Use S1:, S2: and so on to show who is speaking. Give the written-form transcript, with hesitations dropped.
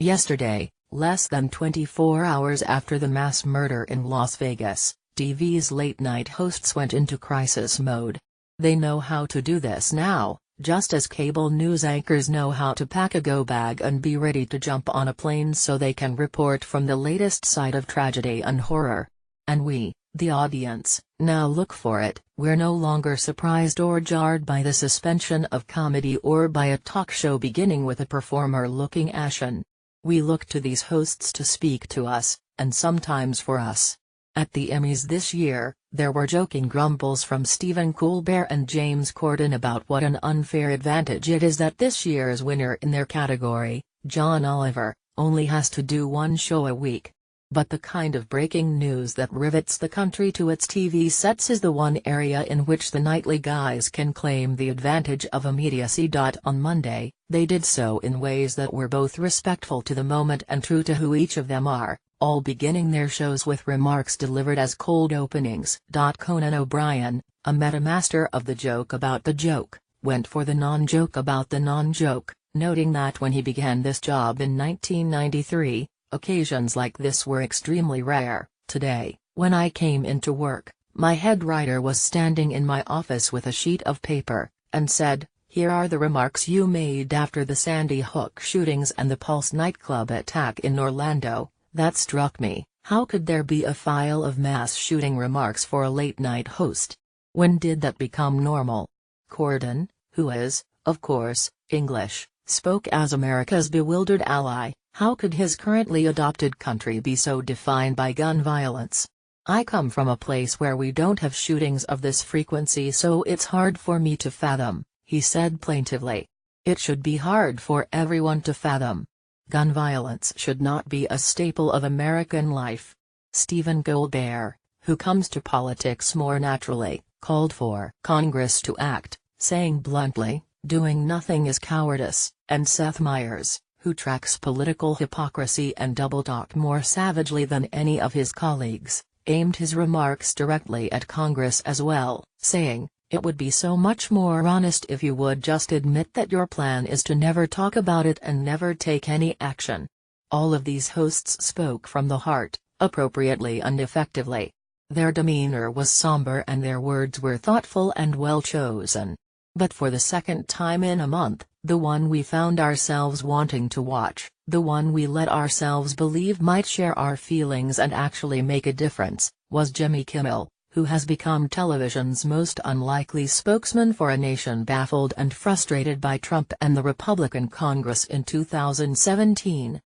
S1: Yesterday, less than 24 hours after the mass murder in Las Vegas, TV's late-night hosts went into crisis mode. They know how to do this now, just as cable news anchors know how to pack a go-bag and be ready to jump on a plane so they can report from the latest side of tragedy and horror. And we, the audience, now look for it. We're no longer surprised or jarred by the suspension of comedy or by a talk show beginning with a performer looking ashen. We look to these hosts to speak to us, and sometimes for us. At the Emmys this year, there were joking grumbles from Stephen Colbert and James Corden about what an unfair advantage it is that this year's winner in their category, John Oliver, only has to do one show a week. But the kind of breaking news that rivets the country to its TV sets is the one area in which the nightly guys can claim the advantage of immediacy. On Monday, they did so in ways that were both respectful to the moment and true to who each of them are, all beginning their shows with remarks delivered as cold openings. Conan O'Brien, a metamaster of the joke about the joke, went for the non-joke about the non-joke, noting that when he began this job in 1993, occasions like this were extremely rare. Today, when I came into work, my head writer was standing in my office with a sheet of paper, and said, "Here are the remarks you made after the Sandy Hook shootings and the Pulse nightclub attack in Orlando." That struck me. How could there be a file of mass shooting remarks for a late-night host? When did that become normal? Corden, who is, of course, English, spoke as America's bewildered ally. How could his currently adopted country be so defined by gun violence? "I come from a place where we don't have shootings of this frequency, so it's hard for me to fathom," he said plaintively. It should be hard for everyone to fathom. Gun violence should not be a staple of American life. Stephen Colbert, who comes to politics more naturally, called for Congress to act, saying bluntly, "Doing nothing is cowardice," and Seth Meyers, who tracks political hypocrisy and double-talk more savagely than any of his colleagues, aimed his remarks directly at Congress as well, saying, "It would be so much more honest if you would just admit that your plan is to never talk about it and never take any action." All of these hosts spoke from the heart, appropriately and effectively. Their demeanor was somber and their words were thoughtful and well chosen. But for the second time in a month, the one we found ourselves wanting to watch, the one we let ourselves believe might share our feelings and actually make a difference, was Jimmy Kimmel, who has become television's most unlikely spokesman for a nation baffled and frustrated by Trump and the Republican Congress in 2017.